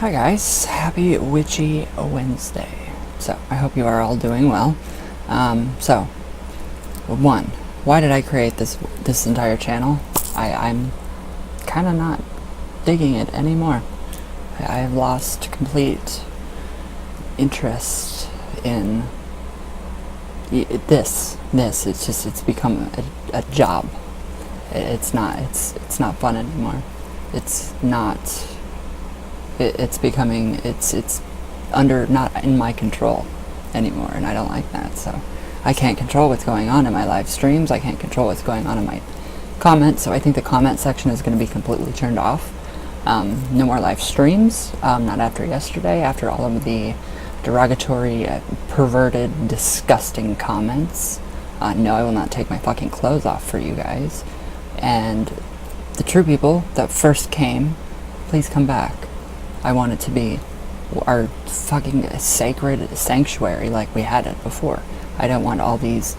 Hi guys, happy Witchy Wednesday. So, I hope you are all doing well. So, one, why did I create this entire channel? I'm kind of not digging it anymore. I have lost complete interest in this. It's become a job. It's not fun anymore. It's under not in my control anymore, and I don't like that. So I can't control what's going on in my live streams. I can't control what's going on in my comments. So I think the comment section is going to be completely turned off. No more live streams. Not after yesterday. After all of the derogatory, perverted, disgusting comments. No, I will not take my fucking clothes off for you guys. And the true people that first came, please come back. I want it to be our fucking sacred sanctuary like we had it before. I don't want all these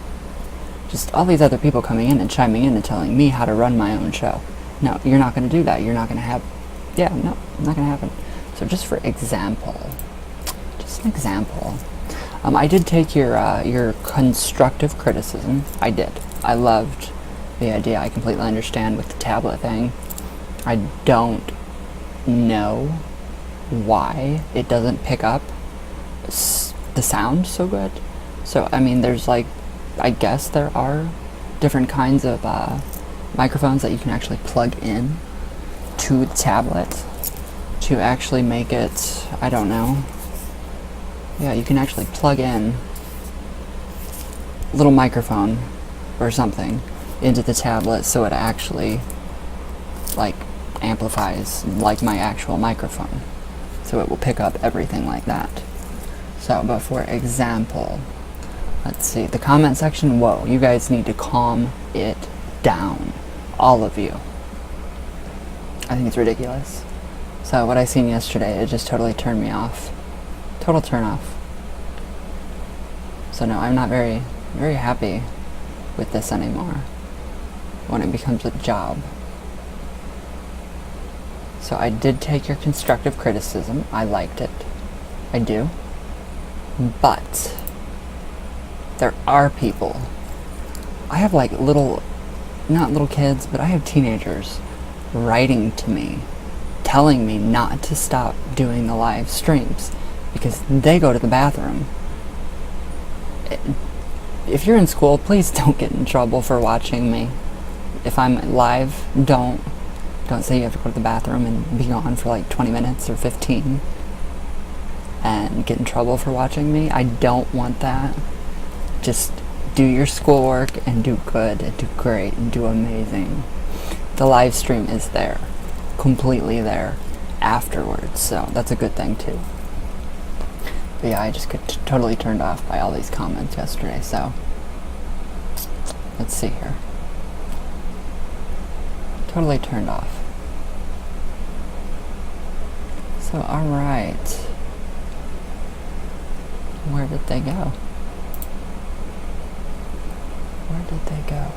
other people coming in and chiming in and telling me how to run my own show. No, you're not going to do that. You're not going to have... Yeah, no, not going to happen. So just for example, just an example, I did take your constructive criticism. I did. I loved the idea. I completely understand with the tablet thing. I don't know why it doesn't pick up the sound so good. So I mean, there's like, I guess there are different kinds of microphones that you can actually plug in to the tablet to actually make it, I don't know. Yeah, you can actually plug in a little microphone or something into the tablet so it actually like amplifies like my actual microphone. So it will pick up everything like that. So, but for example, let's see, the comment section, whoa, you guys need to calm it down. All of you. I think it's ridiculous. So what I seen yesterday, it just totally turned me off. Total turn off. So no, I'm not very happy with this anymore when it becomes a job. So I did take your constructive criticism. I liked it. I do. But there are people. I have like not little kids, but I have teenagers writing to me, telling me not to stop doing the live streams because they go to the bathroom. If you're in school, please don't get in trouble for watching me. If I'm live, don't say you have to go to the bathroom and be gone for like 20 minutes or 15 and get in trouble for watching me. I don't want that. Just do your schoolwork and do good and do great and do amazing. The live stream is there, completely there afterwards, so that's a good thing too. But yeah, I just got totally turned off by all these comments yesterday, so let's see here. Totally turned off. So, alright. Where did they go? Where did they go?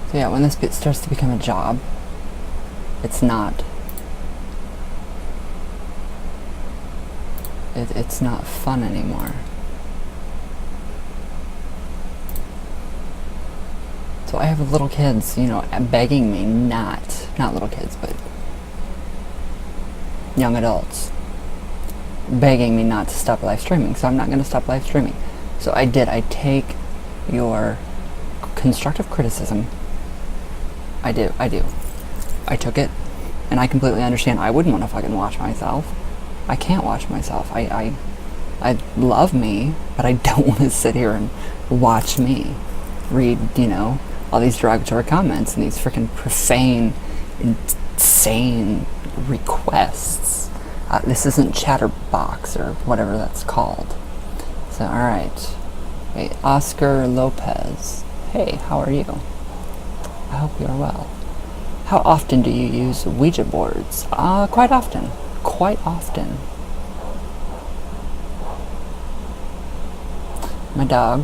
So yeah, when this bit starts to become a job, it's not... It's not fun anymore. So I have little kids, you know, begging me not little kids, but young adults, begging me not to stop live streaming, so I'm not going to stop live streaming. So I take your constructive criticism. I do. I took it, and I completely understand. I wouldn't want to fucking watch myself. I can't watch myself. I love me, but I don't want to sit here and watch me read, you know, all these derogatory comments and these freaking profane, insane requests. This isn't Chatterbox or whatever that's called. So, alright. Hey, Oscar Lopez. Hey, how are you? I hope you are well. How often do you use Ouija boards? Quite often. Quite often. My dog.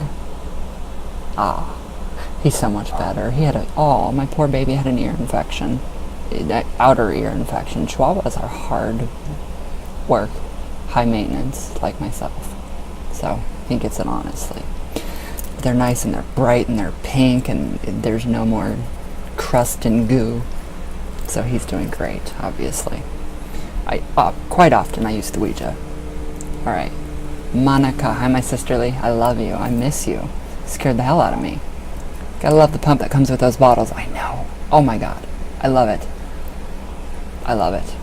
He's so much better. He had my poor baby had an ear infection. Outer ear infection. Chihuahuas are hard work, high maintenance, like myself. So I think it's an honestly. They're nice and they're bright and they're pink and there's no more crust and goo. So he's doing great, obviously. Quite often I use the Ouija. Alright. Monica, hi my sisterly. I love you. I miss you. Scared the hell out of me. Gotta love the pump that comes with those bottles. I know. Oh my god. I love it. I love it.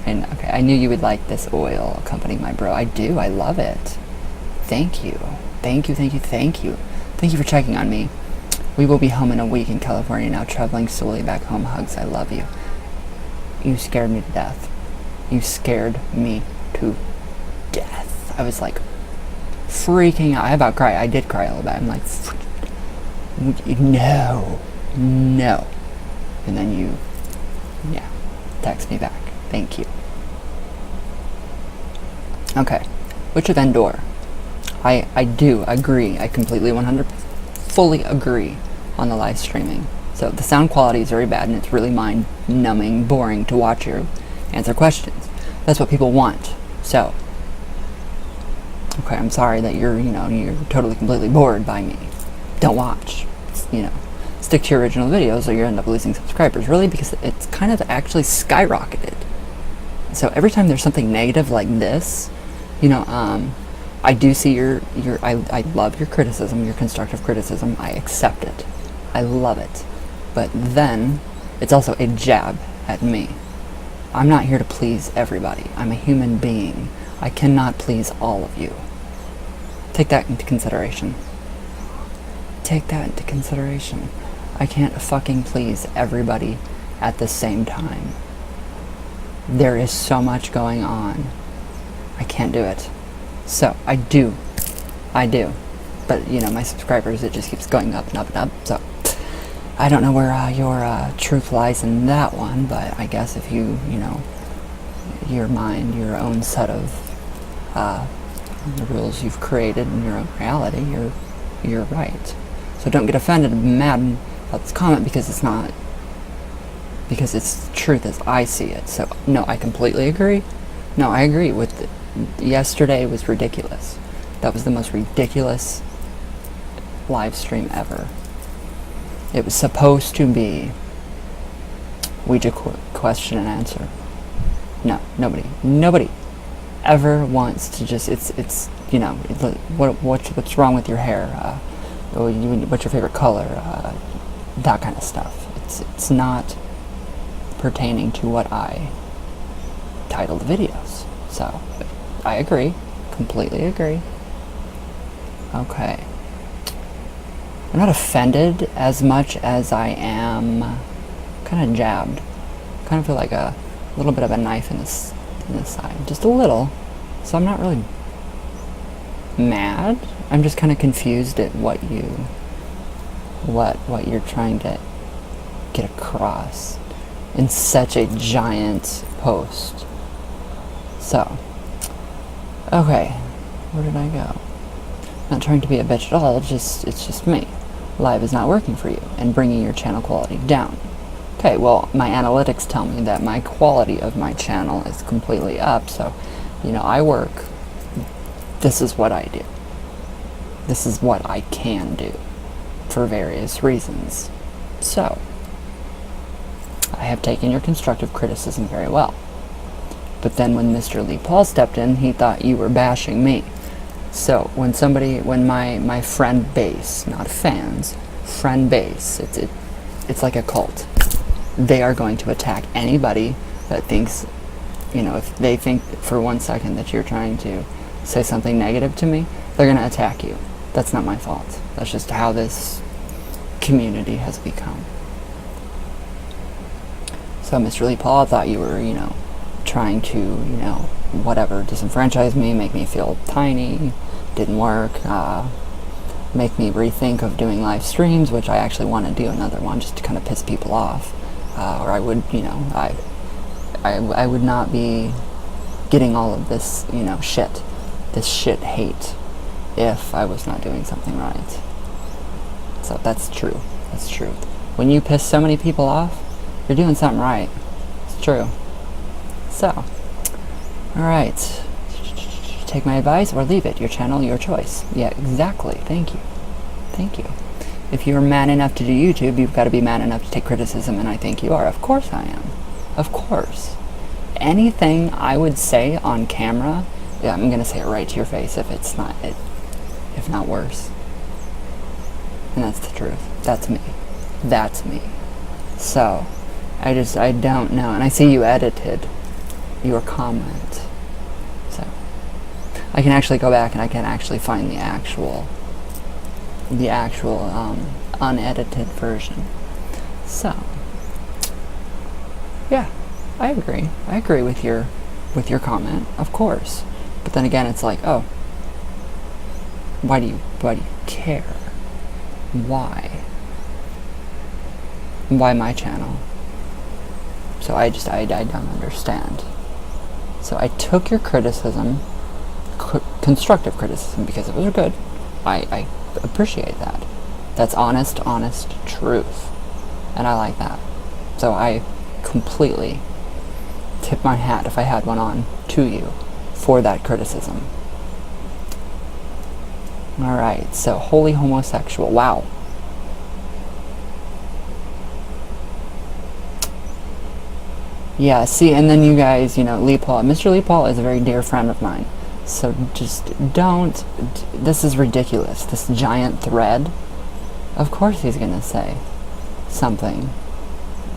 And okay, I knew you would like this oil company, my bro. I do. I love it. Thank you. Thank you, thank you, thank you. Thank you for checking on me. We will be home in a week in California now, traveling slowly back home. Hugs. I love you. You scared me to death. You scared me to death. I was like freaking out. I about cried. I did cry a little bit. I'm like, no. And then you, text me back. Thank you. Okay. Which of Endor? I do agree. I completely 100% fully agree on the live streaming. So the sound quality is very bad and it's really mind-numbing, boring to watch you answer questions. That's what people want. So, okay, I'm sorry that you're totally completely bored by me. Don't watch. Stick to your original videos or you end up losing subscribers. Really, because it's kind of actually skyrocketed. So every time there's something negative like this, I do see I love your criticism, your constructive criticism. I accept it. I love it. But then, it's also a jab at me. I'm not here to please everybody. I'm a human being. I cannot please all of you. Take that into consideration. Take that into consideration. I can't fucking please everybody at the same time. There is so much going on. I can't do it. So, I do. But, my subscribers, it just keeps going up and up and up. So, I don't know where your truth lies in that one, but I guess if you, your mind, your own set of the rules you've created in your own reality, you're right. So don't get offended and mad about this comment because it's truth as I see it. So, no, I completely agree. No, I agree with yesterday was ridiculous. That was the most ridiculous live stream ever. It was supposed to be Ouija question and answer. No, nobody ever wants to just, what's wrong with your hair? What's your favorite color? That kind of stuff. It's not pertaining to what I titled the videos. So, I agree. Completely agree. Okay. I'm not offended as much as I am kind of jabbed. Kind of feel like a little bit of a knife in this side. Just a little. So I'm not really mad. I'm just kind of confused at what you're trying to get across in such a giant post. So, okay, where did I go? Not trying to be a bitch at all, it's just me. Live is not working for you and bringing your channel quality down. Okay, well, my analytics tell me that my quality of my channel is completely up, so, I work. This is what I do. This is what I can do for various reasons. So, I have taken your constructive criticism very well. But then when Mr. Lee Paul stepped in, he thought you were bashing me. So when my friend base, not fans, friend base, it's like a cult. They are going to attack anybody that thinks, if they think for 1 second that you're trying to say something negative to me, they're going to attack you. That's not my fault. That's just how this community has become. So Mr. Lee Paul thought you were, trying to, disenfranchise me, make me feel tiny, didn't work, make me rethink of doing live streams, which I actually want to do another one just to kind of piss people off, or I would, I would not be getting all of this, this shit hate if I was not doing something right. So that's true. That's true. When you piss so many people off, you're doing something right. It's true. So, Alright. Take my advice or leave it. Your channel, your choice. Yeah, exactly. Thank you. Thank you. If you're man enough to do YouTube, you've got to be man enough to take criticism, and I think you are. Of course I am. Of course. Anything I would say on camera, yeah, I'm going to say it right to your face if it's not it, if not worse. And that's the truth. That's me. That's me. So, I don't know. And I see you edited your comment. So, I can actually go back and I can actually find the actual unedited version. So, yeah, I agree. I agree with your comment, of course. But then again, it's like, oh, why do you care? Why? Why my channel? So I don't understand. So I took your criticism, constructive criticism, because it was good. I appreciate that. That's honest truth. And I like that. So I completely tip my hat, if I had one on, to you for that criticism. Alright, so holy homosexual. Wow. Yeah, see, and then you guys, Lee Paul. Mr. Lee Paul is a very dear friend of mine. So just don't, this is ridiculous. This giant thread. Of course he's going to say something.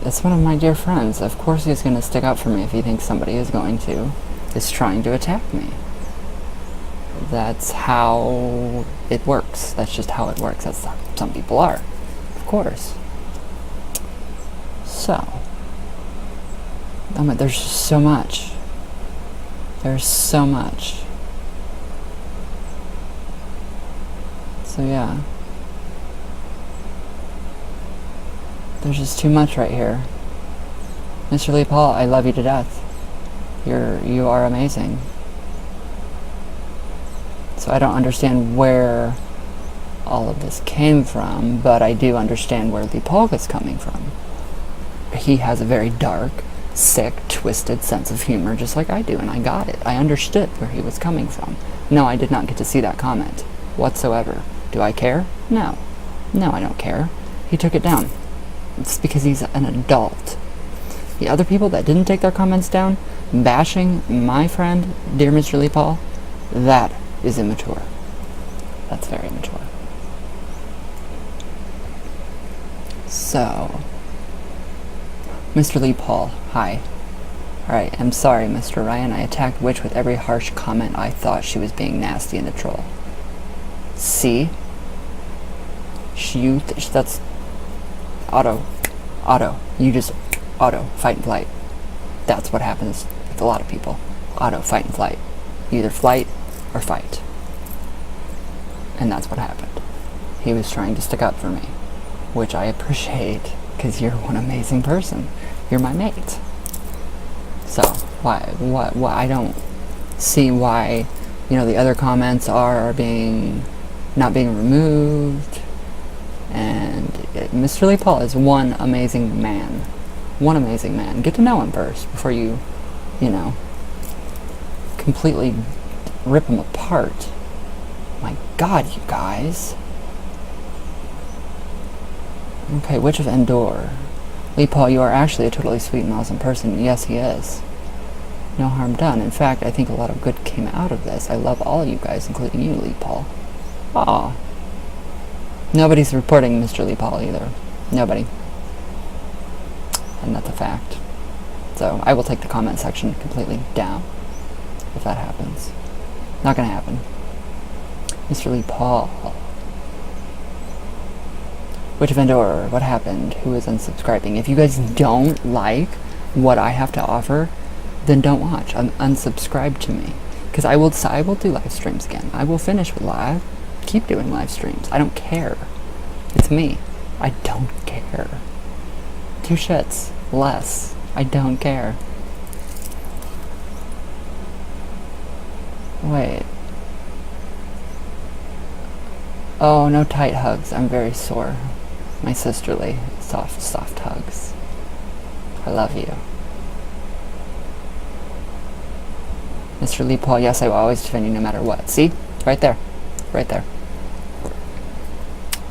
It's one of my dear friends. Of course he's going to stick up for me if he thinks somebody is trying to attack me. That's how it works. That's just how it works. That's how some people are. Of course. So. Oh my, there's just so much. There's so much. So yeah. There's just too much right here. Mr. Lee Paul, I love you to death. You are amazing. So I don't understand where all of this came from, but I do understand where Lee Paul is coming from. He has a very dark, sick, twisted sense of humor, just like I do, and I got it. I understood where he was coming from. No, I did not get to see that comment whatsoever. Do I care? No. No, I don't care. He took it down. It's because he's an adult. The other people that didn't take their comments down, bashing my friend, dear Mr. Lee Paul, that is immature. That's very immature. So, Mr. Lee Paul, hi. Alright, I'm sorry, Mr. Ryan. I attacked Witch with every harsh comment. I thought she was being nasty and a troll. See? That's auto. You just auto, fight and flight. That's what happens with a lot of people. Auto, fight and flight. You either flight or fight. And that's what happened. He was trying to stick up for me, which I appreciate, because you're one amazing person. You're my mate. So, why, I don't see why, the other comments are not being removed. And Mr. Lee Paul is one amazing man. One amazing man. Get to know him first before you, completely rip him apart. My God, you guys. Okay, Witch of Endor. Lee Paul, you are actually a totally sweet and awesome person. Yes, he is. No harm done. In fact, I think a lot of good came out of this. I love all of you guys, including you, Lee Paul. Aw. Nobody's reporting Mr. Lee Paul either. Nobody. And that's a fact. So, I will take the comment section completely down if that happens. Not gonna happen. Mr. Lee Paul. Witch of Endor, what happened? Who is unsubscribing? If you guys don't like what I have to offer, then don't watch. Unsubscribe to me. Because I will do live streams again. I will finish with live. Keep doing live streams. I don't care. It's me. I don't care. 2 shits. Less. I don't care. Wait. Oh, no tight hugs. I'm very sore. My sisterly, soft hugs. I love you. Mr. Lee Paul, yes, I will always defend you no matter what. See? Right there. Right there.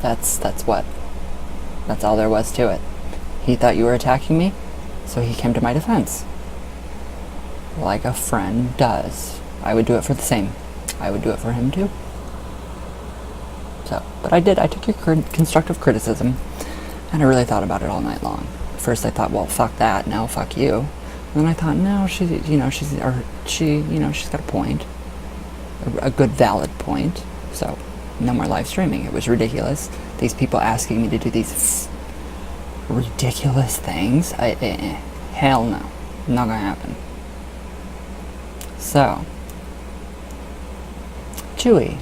That's what. That's all there was to it. He thought you were attacking me, so he came to my defense. Like a friend does. I would do it for the same. I would do it for him too. So, but I did. I took your constructive criticism, and I really thought about it all night long. First I thought, well, fuck that. Now, fuck you. And then I thought, no, she's got a point. A good, valid point. So, no more live streaming. It was ridiculous. These people asking me to do these ridiculous things. Hell no. Not gonna happen. So, Chewy.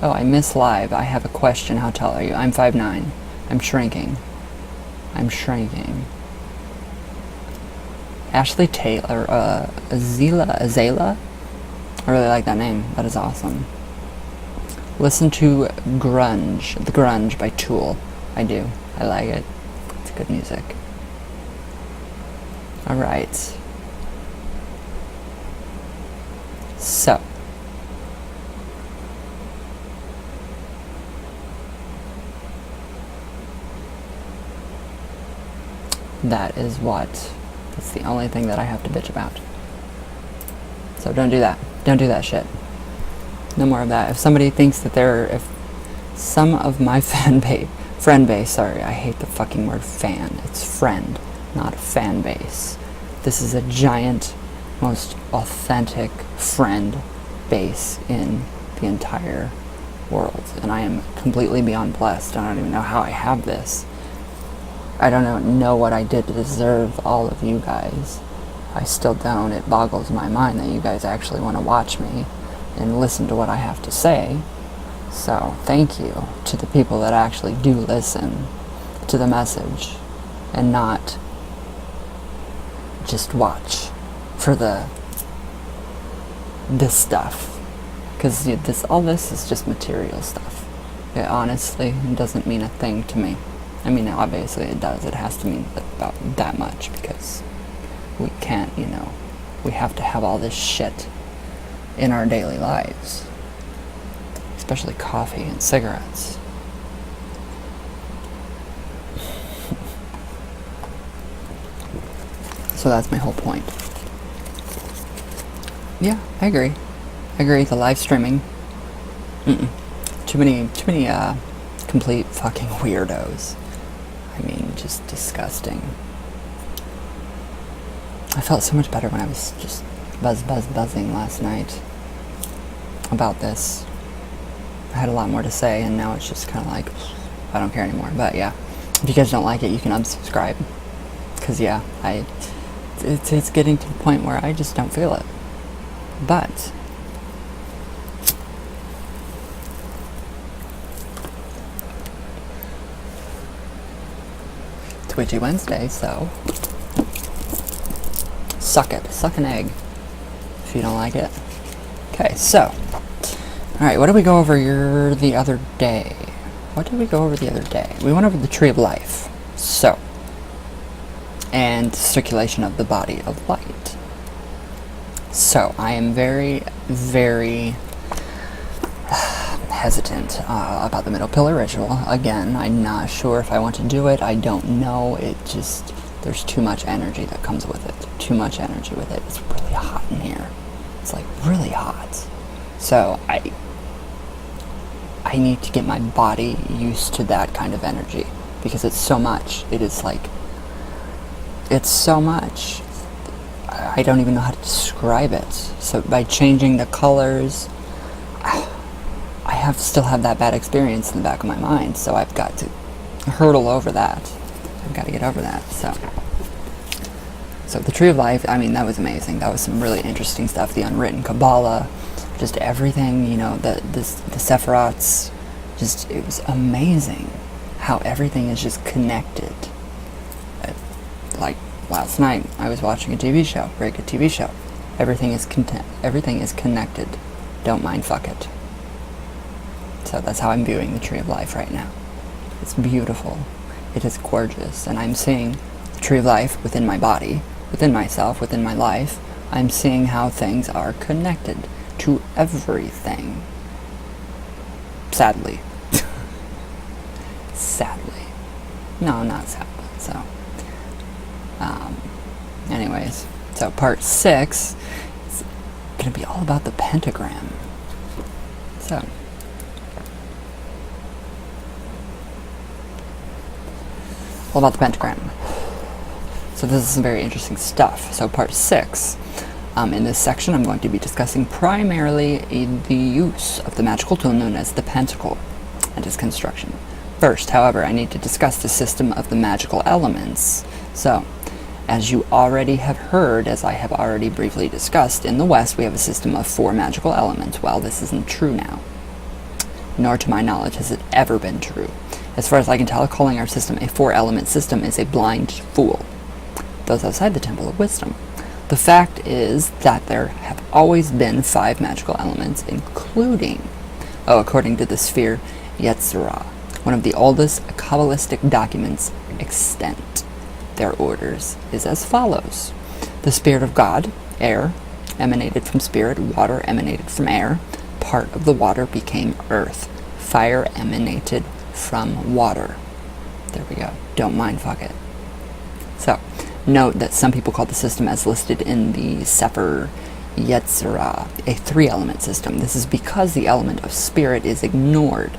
Oh, I miss live. I have a question. How tall are you? I'm 5'9". I'm shrinking. Ashley Taylor, Azela? I really like that name. That is awesome. Listen to The Grunge by Tool. I do. I like it. It's good music. Alright. So. That is what. That's the only thing that I have to bitch about. So don't do that. Don't do that shit. No more of that. If somebody thinks that if some of my friend base, sorry, I hate the fucking word fan. It's friend, not fan base. This is a giant, most authentic friend base in the entire world. And I am completely beyond blessed. I don't even know how I have this. I don't know what I did to deserve all of you guys. I still don't. It boggles my mind that you guys actually want to watch me and listen to what I have to say. So, thank you to the people that actually do listen to the message and not just watch for this stuff. Because all this is just material stuff. It honestly doesn't mean a thing to me. I mean, obviously it does. It has to mean about that much because we can't, we have to have all this shit in our daily lives. Especially coffee and cigarettes. So that's my whole point. Yeah, I agree. The live streaming. Too many complete fucking weirdos. I mean, just disgusting. I felt so much better when I was just buzzing last night about this. I had a lot more to say, and now it's just kind of like, I don't care anymore. But yeah, if you guys don't like it, you can unsubscribe. Because yeah, it's getting to the point where I just don't feel it. But Twitchy Wednesday, so suck it. Suck an egg if you don't like it. Okay, so alright, what did we go over the other day? We went over the Tree of Life. So, and circulation of the body of light. So, I am very, very hesitant about the middle pillar ritual. Again, I'm not sure if I want to do it. I don't know. There's too much energy that comes with it. Too much energy with it. It's really hot in here. It's like really hot. So I need to get my body used to that kind of energy because it's so much. It's so much. I don't even know how to describe it. So by changing the colors, I still have that bad experience in the back of my mind, so I've got to hurdle over that. I've got to get over that. So the Tree of Life, I mean, that was amazing. That was some really interesting stuff. The unwritten Kabbalah, just everything, the Sephiroths, it was amazing how everything is just connected. Like last night, I was watching a TV show, very good TV show. Everything is connected. Don't mind fuck it. So that's how I'm viewing the Tree of Life right now. It's beautiful. It is gorgeous. And I'm seeing the Tree of Life within my body, within myself, within my life, I'm seeing how things are connected to everything. Sadly. Sadly. No, not sadly. So, anyways, so part 6 is going to be all about the pentagram. So, all about the pentagram. So this is some very interesting stuff. So part 6, in this section I'm going to be discussing primarily the use of the magical tool known as the pentacle and its construction. First, however, I need to discuss the system of the magical elements. So, as you already have heard, as I have already briefly discussed, in the West we have a system of 4 magical elements. Well, this isn't true now, nor to my knowledge has it ever been true. As far as I can tell, calling our system a 4-element system is a blind fool. Those outside the Temple of Wisdom. The fact is that there have always been 5 magical elements, including, according to the sphere Yetzirah, one of the oldest Kabbalistic documents extant. Their orders is as follows. The Spirit of God, air, emanated from spirit, water emanated from air, part of the water became earth, fire emanated from water. There we go. Don't mind fuck it. So, note that some people call the system as listed in the Sefer Yetzirah a 3-element system. This is because the element of spirit is ignored,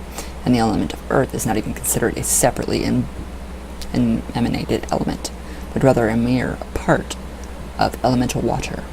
and the element of earth is not even considered a separately emanated element, but rather a mere part of elemental water.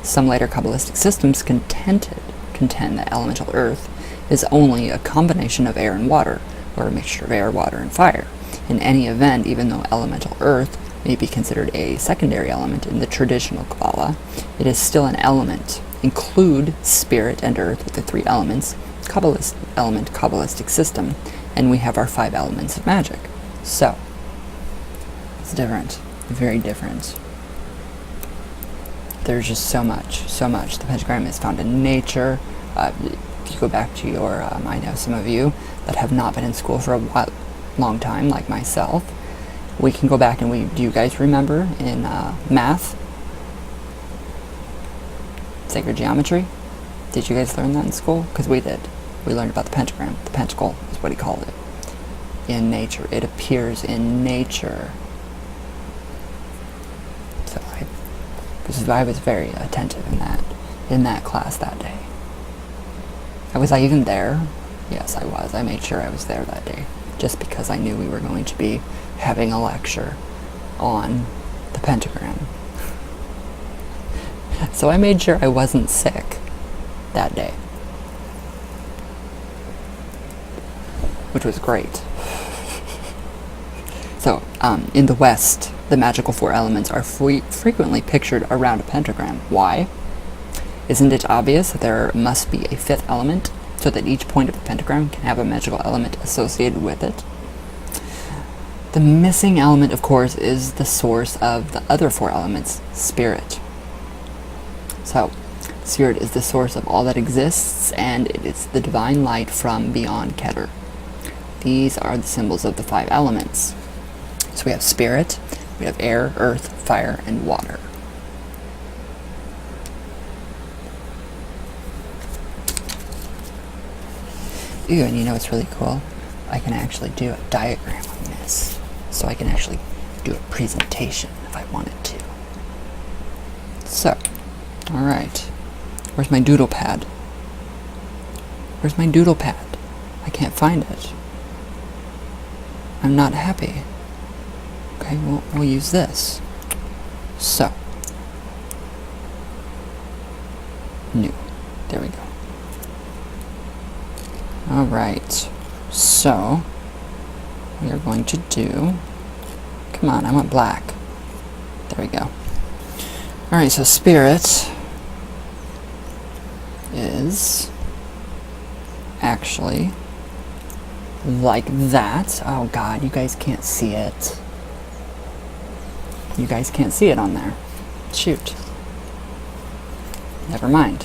Some later Kabbalistic systems contend that elemental earth is only a combination of air and water, or a mixture of air, water, and fire. In any event, even though elemental earth may be considered a secondary element in the traditional Kabbalah, it is still an element. Include spirit and earth with the 3 elements, Kabbalistic system, and we have our 5 elements of magic. So, it's different. Very different. There's just so much. The pentagram is found in nature. If you go back to your, I know some of you that have not been in school for a long time, like myself, we can go back and do you guys remember in math, sacred geometry? Did you guys learn that in school? Because we did. We learned about the pentagram. The pentacle is what he called it. In nature. It appears in nature. So I was very attentive in that class that day. Was I even there? Yes, I was. I made sure I was there that day, just because I knew we were going to be having a lecture on the pentagram. So I made sure I wasn't sick that day, which was great. So, in the West, the magical 4 elements are frequently pictured around a pentagram. Why? Isn't it obvious that there must be a 5th element, so that each point of the pentagram can have a magical element associated with it? The missing element, of course, is the source of the other 4 elements, spirit. So, spirit is the source of all that exists, and it is the divine light from beyond Keter. These are the symbols of the 5 elements. So we have spirit, we have air, earth, fire, and water. Ooh, and you know what's really cool? I can actually do a diagram on this. So I can actually do a presentation if I wanted to. So, alright. Where's my doodle pad? Where's my doodle pad? I can't find it. I'm not happy. Okay, we'll use this. So. New. There we go. Alright. So, we are going to do... Come on, I want black. There we go. Alright, so spirit is actually like that. Oh god, you guys can't see it. You guys can't see it on there. Shoot. Never mind.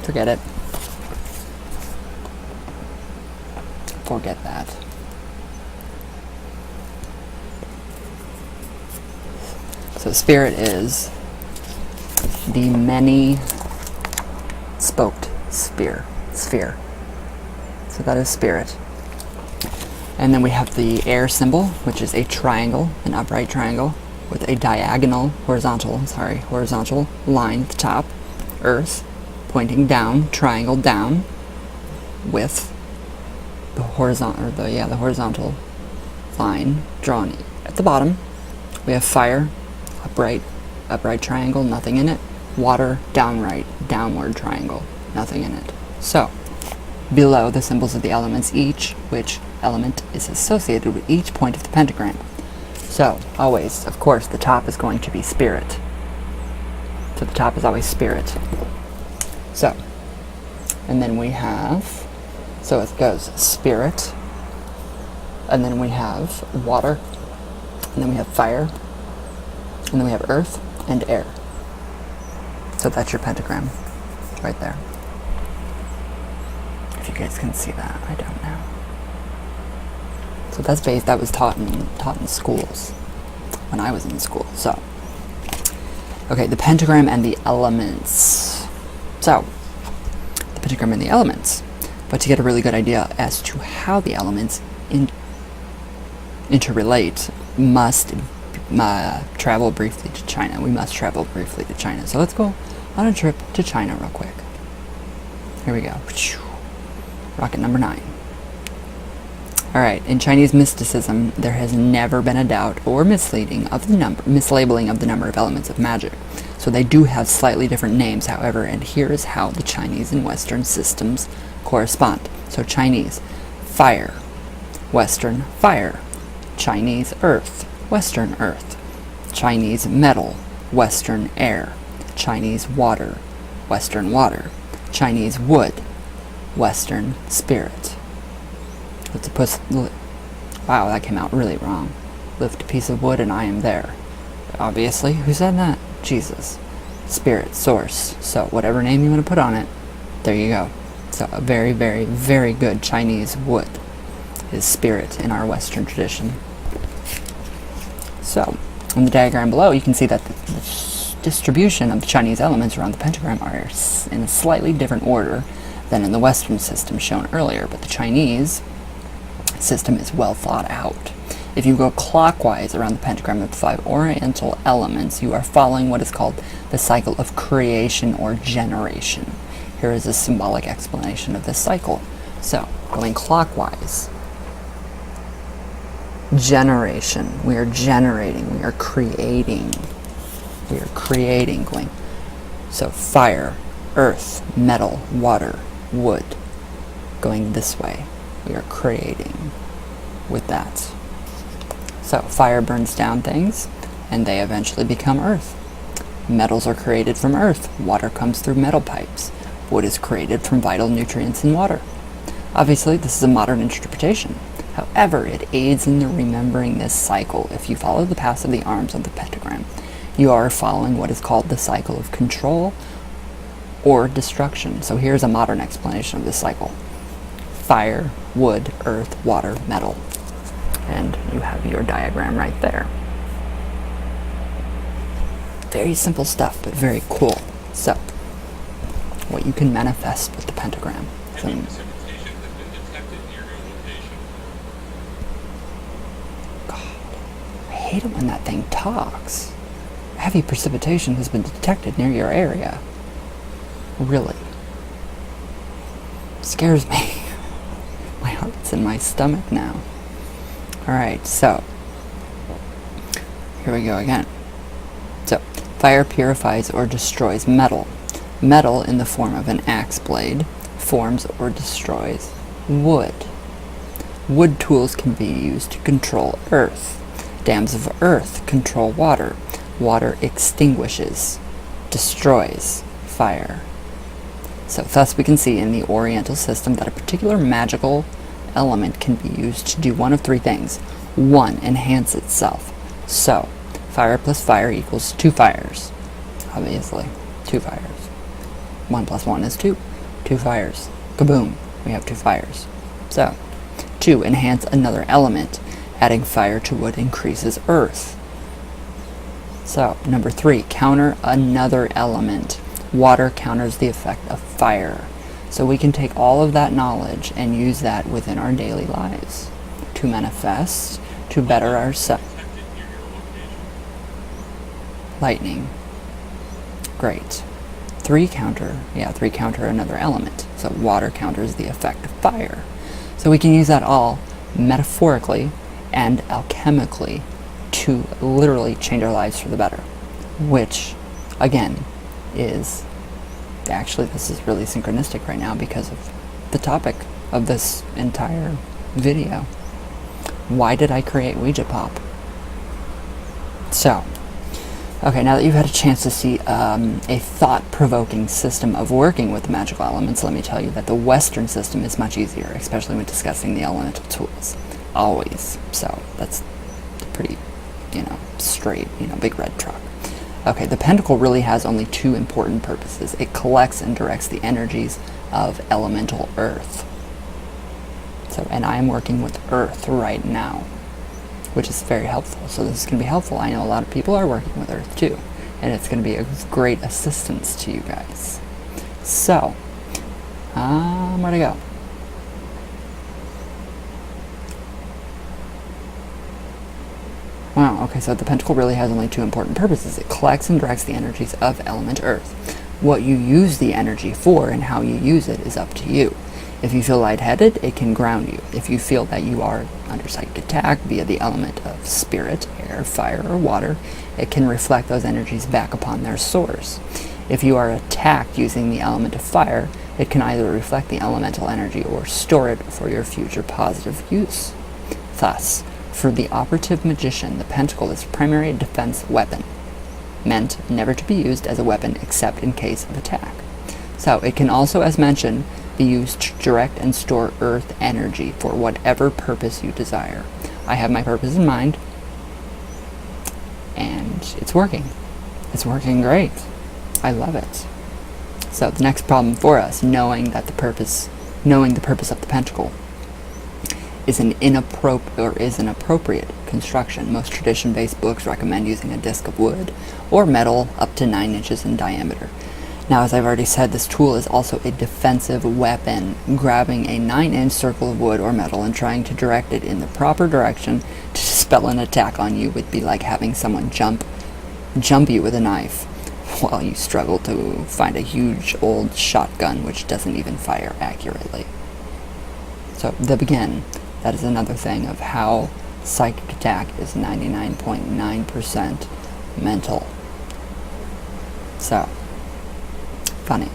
Forget it. Forget that. So spirit is the many-spoked sphere. So that is spirit. And then we have the air symbol, which is a triangle, an upright triangle, with a horizontal line at the top. Earth, pointing down, triangle down, with the horizontal line drawn at the bottom. We have fire, upright triangle, nothing in it. Water, downward triangle, nothing in it. So, below the symbols of the elements, which element is associated with each point of the pentagram. So, always, of course, the top is going to be spirit. So the top is always spirit. So, and then we have, so it goes spirit, and then we have water, and then we have fire, and then we have earth and air. So that's your pentagram right there. If you guys can see that, I don't know. So that was taught in schools when I was in school. So, okay, the pentagram and the elements. So, the pentagram and the elements. But to get a really good idea as to how the elements interrelate, must travel briefly to China. We must travel briefly to China. So let's go on a trip to China real quick. Here we go. Rocket number 9. Alright, in Chinese mysticism, there has never been a doubt or mislabeling of the number of elements of magic. So they do have slightly different names, however, and here is how the Chinese and Western systems correspond. So Chinese, fire. Western, fire. Chinese, earth. Western, earth. Chinese, metal. Western, air. Chinese, water. Western, water. Chinese, wood. Western, spirit. Wow, that came out really wrong. Lift a piece of wood and I am there. Obviously, who said that? Jesus. Spirit, source. So whatever name you want to put on it, there you go. So a very, very, very good Chinese wood is spirit in our Western tradition. So, in the diagram below, you can see that the distribution of the Chinese elements around the pentagram are in a slightly different order than in the Western system shown earlier, but the Chinese system is well thought out. If you go clockwise around the pentagram of the 5 oriental elements, you are following what is called the cycle of creation or generation. Here is a symbolic explanation of this cycle. So, going clockwise, generation, we are generating, we are creating, going. So fire, earth, metal, water, wood, going this way. We are creating with that. So fire burns down things and they eventually become earth. Metals are created from earth. Water comes through metal pipes. Wood is created from vital nutrients in water. Obviously, this is a modern interpretation. However, it aids in remembering this cycle. If you follow the paths of the arms of the pentagram, you are following what is called the cycle of control or destruction. So here's a modern explanation of this cycle. Fire, wood, earth, water, metal. And you have your diagram right there. Very simple stuff, but very cool. So, what you can manifest with the pentagram. God, I hate it when that thing talks. Heavy precipitation has been detected near your area. Really. Scares me. My heart's in my stomach now. Alright, so here we go again. So, fire purifies or destroys metal. Metal, in the form of an axe blade, forms or destroys wood. Wood tools can be used to control earth. Dams of earth control water. Water extinguishes, destroys fire. So thus we can see in the Oriental system that a particular magical element can be used to do one of 3 things. 1, enhance itself. So, fire plus fire equals 2 fires. Obviously, 2 fires. 1 plus 1 is 2. 2 fires. Kaboom! We have 2 fires. So, 2, enhance another element. Adding fire to wood increases earth. So, number 3, counter another element. Water counters the effect of fire. So we can take all of that knowledge and use that within our daily lives to manifest, to better ourselves. Lightning. Great. 3 counter another element. So water counters the effect of fire. So we can use that all metaphorically and alchemically to literally change our lives for the better. Which, again, is actually, this is really synchronistic right now because of the topic of this entire video. Why did I create Ouija Pop? So, okay, now that you've had a chance to see a thought-provoking system of working with the magical elements, let me tell you that the Western system is much easier, especially when discussing the elemental tools. Always. So, that's pretty, straight, big red truck. Okay, the pentacle really has only 2 important purposes. It collects and directs the energies of elemental earth. So, and I am working with earth right now, which is very helpful. So this is going to be helpful. I know a lot of people are working with earth too, and it's going to be a great assistance to you guys. So, where'd I go? Wow, okay, so the pentacle really has only 2 important purposes. It collects and directs the energies of element earth. What you use the energy for and how you use it is up to you. If you feel lightheaded, it can ground you. If you feel that you are under psychic attack via the element of spirit, air, fire, or water, it can reflect those energies back upon their source. If you are attacked using the element of fire, it can either reflect the elemental energy or store it for your future positive use. Thus, for the operative magician, the pentacle is a primary defense weapon, meant never to be used as a weapon except in case of attack. So it can also, as mentioned, be used to direct and store earth energy for whatever purpose you desire. I have my purpose in mind, and it's working. It's working great. I love it. So the next problem for us, knowing the purpose of the pentacle, is an inappropriate construction. Most tradition-based books recommend using a disc of wood or metal up to 9 inches in diameter. Now, as I've already said, this tool is also a defensive weapon. Grabbing a 9-inch circle of wood or metal and trying to direct it in the proper direction to dispel an attack on you would be like having someone jump you with a knife while you struggle to find a huge old shotgun which doesn't even fire accurately. So, that is another thing of how psychic attack is 99.9% mental. So, funny.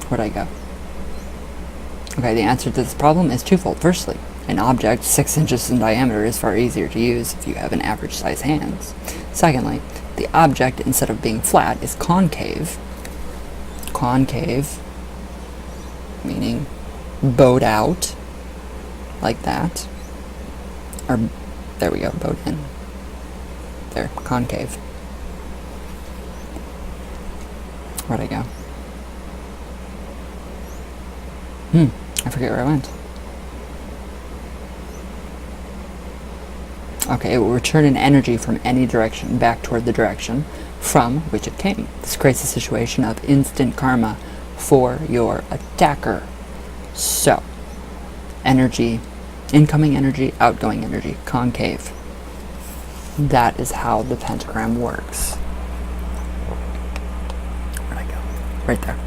Where'd I go? Okay, the answer to this problem is twofold. Firstly, an object 6 inches in diameter is far easier to use if you have an average size hands. Secondly, the object, instead of being flat, is concave. Concave, meaning bowed out, like that. Or, there we go, bowed in. There, concave. Where'd I go? I forget where I went. Okay, it will return an energy from any direction back toward the direction from which it came. This creates a situation of instant karma for your attacker. So, energy, incoming energy, outgoing energy, concave. That is how the pentagram works. Where'd I go? Right there.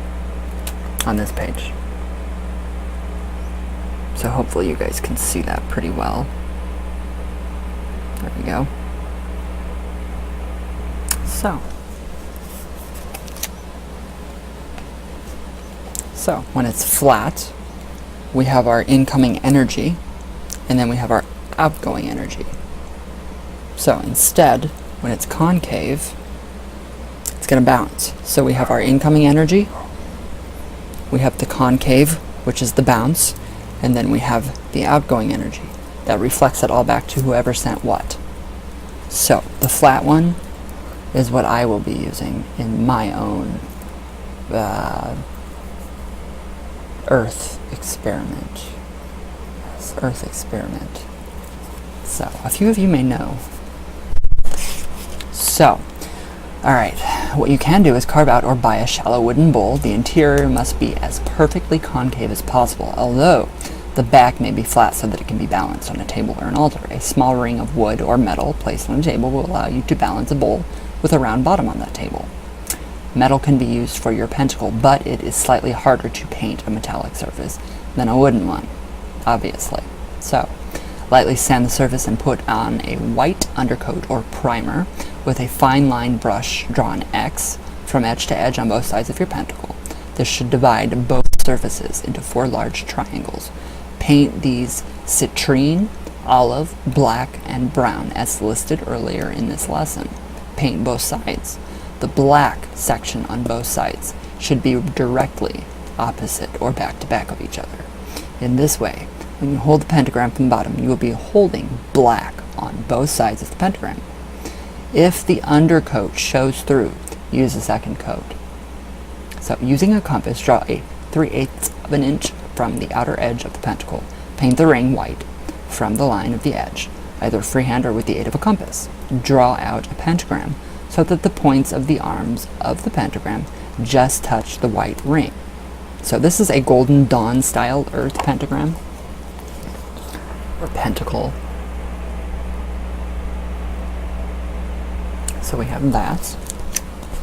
On this page. So hopefully you guys can see that pretty well. There we go. So when it's flat, we have our incoming energy, and then we have our outgoing energy. So instead, when it's concave, it's going to bounce. So we have our incoming energy, we have the concave, which is the bounce, and then we have the outgoing energy that reflects it all back to whoever sent what. So the flat one is what I will be using in my own Earth experiment. Yes, Earth experiment. So a few of you may know. So, alright, what you can do is carve out or buy a shallow wooden bowl. The interior must be as perfectly concave as possible, although the back may be flat so that it can be balanced on a table or an altar. A small ring of wood or metal placed on a table will allow you to balance a bowl with a round bottom on that table. Metal can be used for your pentacle, but it is slightly harder to paint a metallic surface than a wooden one, obviously. So, lightly sand the surface and put on a white undercoat or primer with a fine line brush. Draw an X from edge to edge on both sides of your pentacle. This should divide both surfaces into 4 large triangles. Paint these citrine, olive, black, and brown as listed earlier in this lesson. Paint both sides. The black section on both sides should be directly opposite or back to back of each other. In this way, when you hold the pentagram from the bottom, you will be holding black on both sides of the pentagram. If the undercoat shows through, use a second coat. So, using a compass, draw a 3/8 of an inch from the outer edge of the pentacle. Paint the ring white from the line of the edge, either freehand or with the aid of a compass. Draw out a pentagram so that the points of the arms of the pentagram just touch the white ring. So this is a Golden Dawn style earth pentagram, or pentacle. So we have that.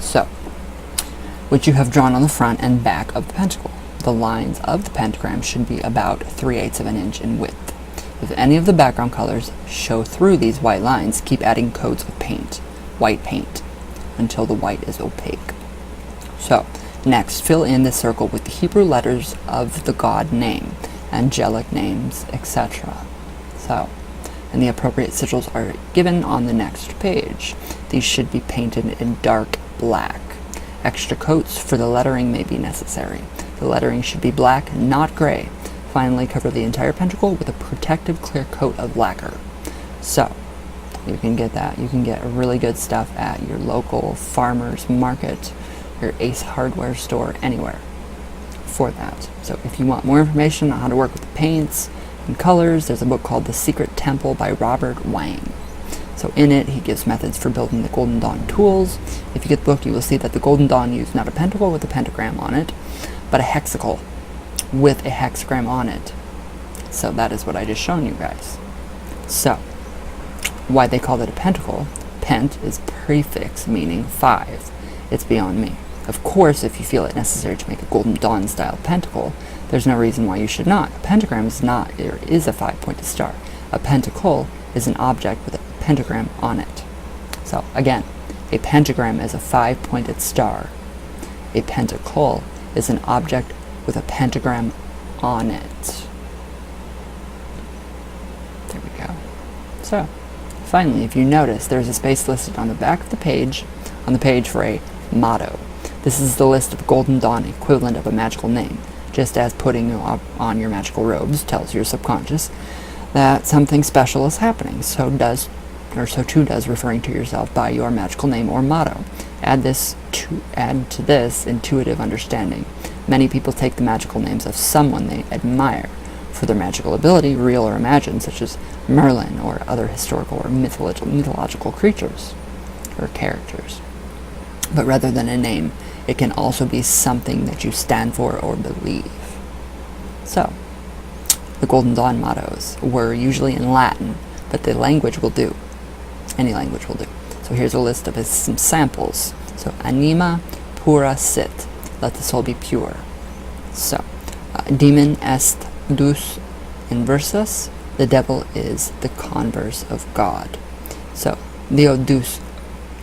So, which you have drawn on the front and back of the pentacle. The lines of the pentagram should be about 3/8 of an inch in width. If any of the background colors show through these white lines, keep adding coats of paint, white paint, until the white is opaque. So, next, fill in the circle with the Hebrew letters of the God name, angelic names, etc. So, and the appropriate sigils are given on the next page. These should be painted in dark black. Extra coats for the lettering may be necessary. The lettering should be black, not gray. Finally, cover the entire pentacle with a protective clear coat of lacquer. So, you can get that. You can get really good stuff at your local farmer's market, your Ace hardware store, anywhere for that. So if you want more information on how to work with paints and colors, there's a book called The Secret Temple by Robert Wang. So in it, he gives methods for building the Golden Dawn tools. If you get the book, you will see that the Golden Dawn used not a pentacle with a pentagram on it, but a hexacle with a hexagram on it. So that is what I just shown you guys. So, why they call it a pentacle? Pent is prefix meaning 5. It's beyond me. Of course, if you feel it necessary to make a Golden Dawn style pentacle, there's no reason why you should not. A pentagram is not, or is a 5-pointed star. A pentacle is an object with a pentagram on it. So again, a pentagram is a 5-pointed star. A pentacle is an object with a pentagram on it. There we go. So, finally, if you notice, there's a space listed on the back of the page, for a motto. This is the list of Golden Dawn equivalent of a magical name, just as putting on your magical robes tells your subconscious that something special is happening. So too does referring to yourself by your magical name or motto. Add to this intuitive understanding. Many people take the magical names of someone they admire for their magical ability, real or imagined, such as Merlin or other historical or mythological creatures or characters. But rather than a name, it can also be something that you stand for or believe. So, the Golden Dawn mottos were usually in Latin, but the language will do. Any language will do. So here's a list of some samples. So, anima pura sit. Let the soul be pure. So, demon est deus inversus. The devil is the converse of God. So, Deo deus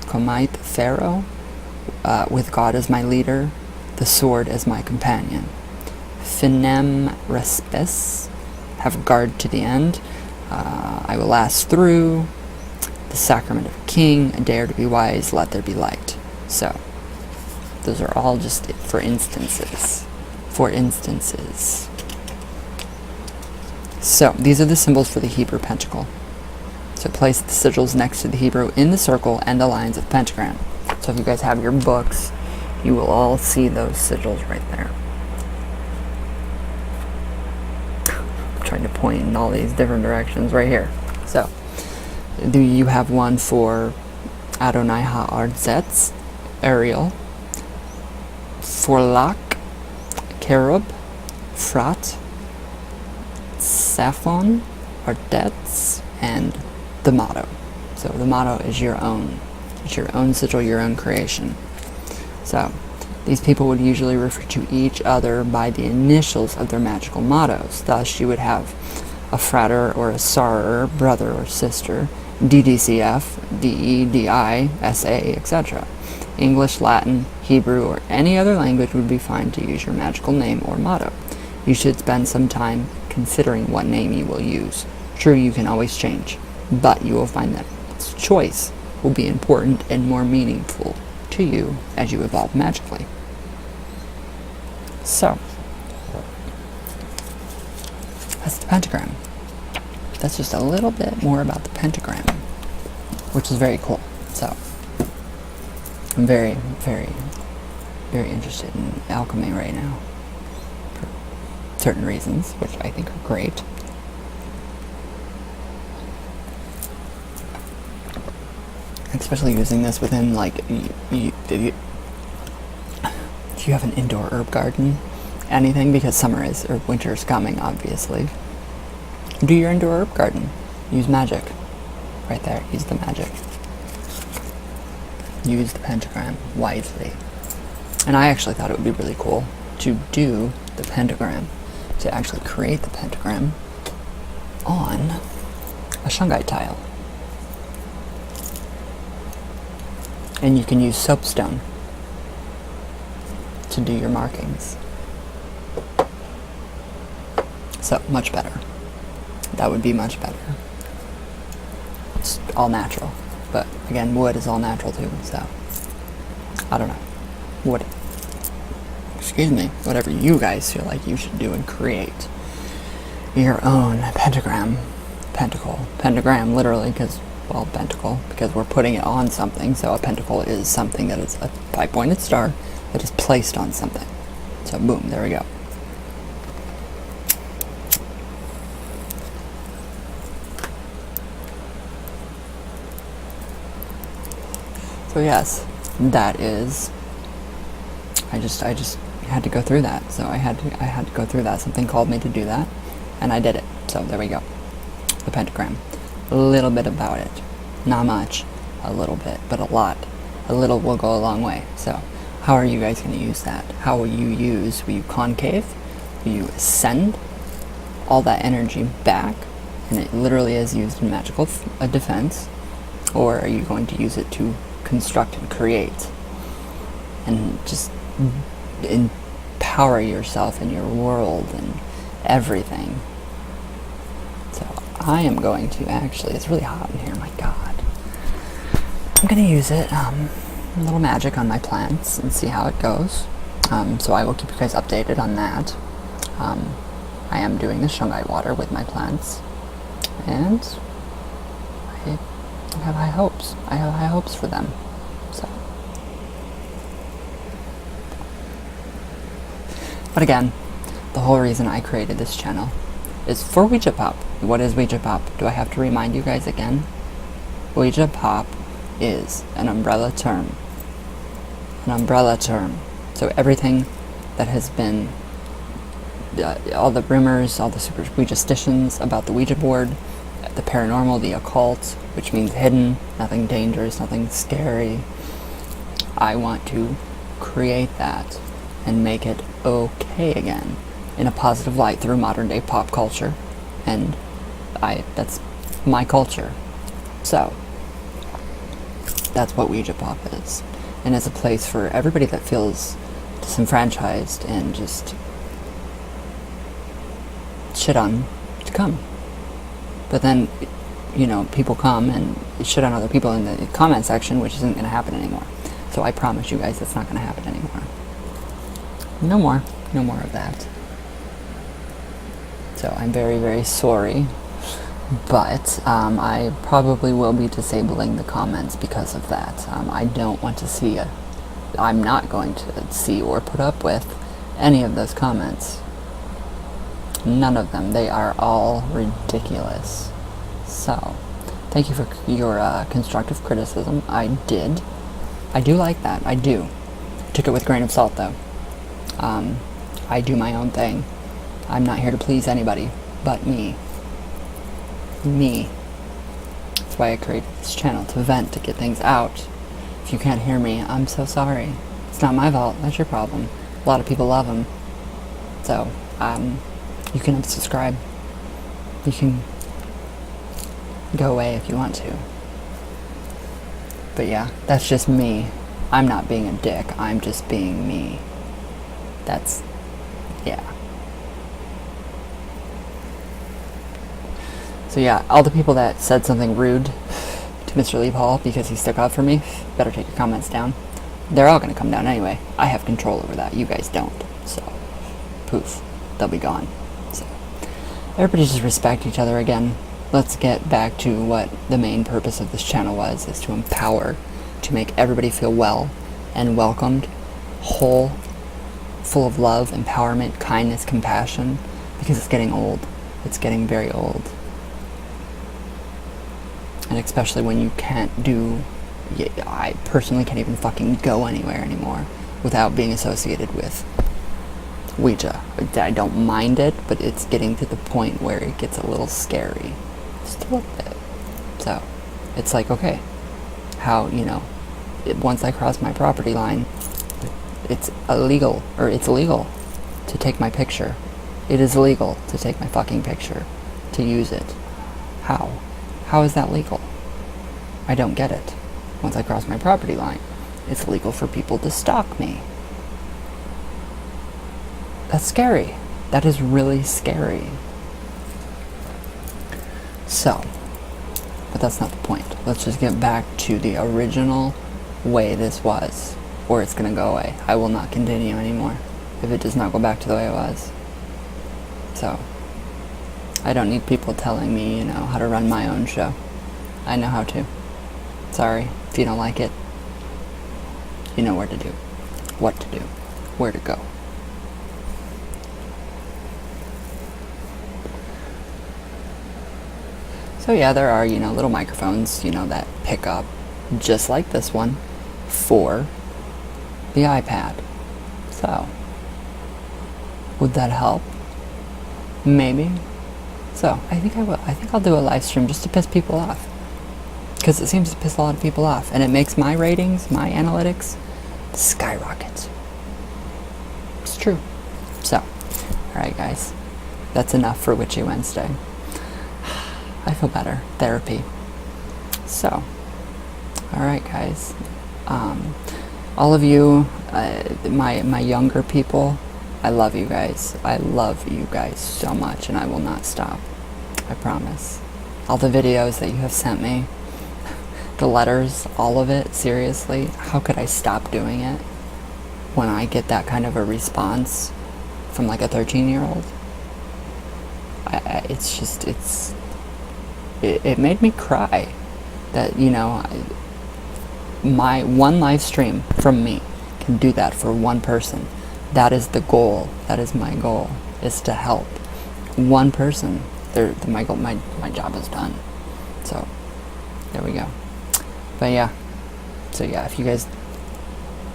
comite pharaoh. With God as my leader, the sword as my companion. Finem respes. Have guard to the end. I will last through. The sacrament of a king. Dare to be wise. Let there be light. So, those are all just for instances. So, these are the symbols for the Hebrew pentacle. So place the sigils next to the Hebrew in the circle and the lines of the pentagram. So if you guys have your books, you will all see those sigils right there. I'm trying to point in all these different directions right here. So, do you have one for Adonai Ha'arzetz, Ariel, Forlak, Kerub, Frat, Saphon, Ardetz, and the motto. So the motto is your own. It's your own sigil, your own creation. So these people would usually refer to each other by the initials of their magical mottos. Thus, you would have a frater or a sarer, brother or sister, DDCF, DE, DI, SA, etc. English, Latin, Hebrew, or any other language would be fine to use your magical name or motto. You should spend some time considering what name you will use. True, you can always change, but you will find that its choice will be important and more meaningful to you as you evolve magically. So, that's the pentagram. That's just a little bit more about the pentagram, which is very cool. So, I'm very, very, very interested in alchemy right now, for certain reasons, which I think are great. Especially using this within, like, do you have an indoor herb garden? Anything? Because summer is, or winter is coming, obviously. Do your indoor herb garden. Use magic. Right there. Use the magic. Use the pentagram wisely. And I actually thought it would be really cool to do the pentagram, to actually create the pentagram on a shungite tile. And you can use soapstone to do your markings. So, much better. That would be much better. It's all natural. But, again, wood is all natural too, so I don't know. Whatever you guys feel like you should do and create your own pentagram. Pentagram, literally, because, well, pentacle, because we're putting it on something. So a pentacle is something that is a 5-pointed star that is placed on something. So boom, there we go. So yes, that is, I just had to go through that. So I had to go through that. Something called me to do that, and I did it. So there we go. The pentagram. A little bit about it. Not much. A little bit, but a lot. A little will go a long way. So how are you guys going to use that? How will you concave? Will you ascend all that energy back? And it literally is used in magical defense. Or are you going to use it to construct and create? And just empower yourself in your world and everything. So I am going to actually, it's really hot in here, my god. I'm going to use it, a little magic on my plants and see how it goes. So I will keep you guys updated on that. I am doing the shungite water with my plants. And I have high hopes. I have high hopes for them. So. But again, the whole reason I created this channel is for Ouija Pop. What is Ouija Pop? Do I have to remind you guys again? Ouija Pop is an umbrella term. An umbrella term. So everything that has been, all the rumors, all the super Ouija-stitions about the Ouija board, the paranormal, the occult, which means hidden, nothing dangerous, nothing scary. I want to create that and make it okay again in a positive light through modern day pop culture. And that's my culture. So that's what Ouija Pop is. And it's a place for everybody that feels disenfranchised and just shit on to come. But then, you know, people come and shit on other people in the comment section, which isn't going to happen anymore. So I promise you guys it's not going to happen anymore. No more of that. So I'm very, very sorry, but I probably will be disabling the comments because of that. I don't want to see I'm not going to see or put up with any of those comments. None of them. They are all ridiculous. So Thank you for your constructive criticism. I do like that. I do. Took it with a grain of salt, though. I do my own thing. I'm not here to please anybody but me. Me. That's why I created this channel, to vent, to get things out. If you can't hear me, I'm so sorry. It's not my fault. That's your problem. A lot of people love them. So, you can unsubscribe. You can go away if you want to. But yeah, that's just me. I'm not being a dick. I'm just being me. That's, yeah. So yeah, all the people that said something rude to Mr. Lee Paul because he stuck up for me, better take your comments down. They're all going to come down anyway. I have control over that. You guys don't. So, poof. They'll be gone. So, everybody just respect each other again. Let's get back to what the main purpose of this channel was, is to empower, to make everybody feel well and welcomed, whole, full of love, empowerment, kindness, compassion, because it's getting old. It's getting very old. And especially when you can't do, I personally can't even fucking go anywhere anymore without being associated with Ouija. I don't mind it, but it's getting to the point where it gets a little scary. Just a little bit. So, it's like, okay, how, once I cross my property line, it's illegal to take my picture. It is illegal to take my fucking picture, to use it. How? How is that legal? I don't get it. Once I cross my property line, it's legal for people to stalk me. That's scary. That is really scary. So, but that's not the point. Let's just get back to the original way this was, or it's gonna go away. I will not continue anymore if it does not go back to the way it was. So, I don't need people telling me, how to run my own show. I know how to. Sorry, if you don't like it, you know where to do, what to do, where to go. So yeah, there are, little microphones, that pick up, just like this one, for the iPad. So, would that help? Maybe. So, I think I will. I think I'll do a live stream just to piss people off. Because it seems to piss a lot of people off. And it makes my ratings, my analytics, skyrocket. It's true. So, alright guys. That's enough for Witchy Wednesday. I feel better. Therapy. So, alright guys. All of you, my younger people, I love you guys. I love you guys so much, and I will not stop. I promise. All the videos that you have sent me, the letters, all of it, seriously, how could I stop doing it when I get that kind of a response from like a 13-year-old? It made me cry that, my one live stream from me can do that for one person. That is the goal. That is my goal, is to help one person. My job is done. So, there we go. But yeah. So yeah, if you guys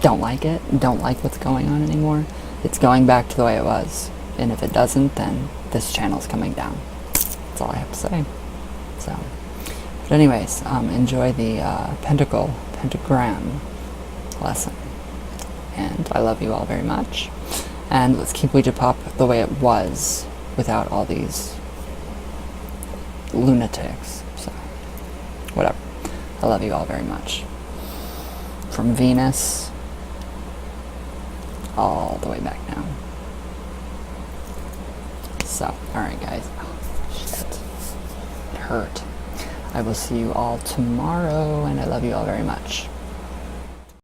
don't like it, don't like what's going on anymore, it's going back to the way it was. And if it doesn't, then this channel's coming down. That's all I have to say. So, but anyways, enjoy the Pentagram lesson. And I love you all very much. And let's keep Ouija Pop the way it was, without all these lunatics. So, whatever. I love you all very much. From Venus, all the way back down. So, alright guys. Oh, shit. It hurt. I will see you all tomorrow, and I love you all very much.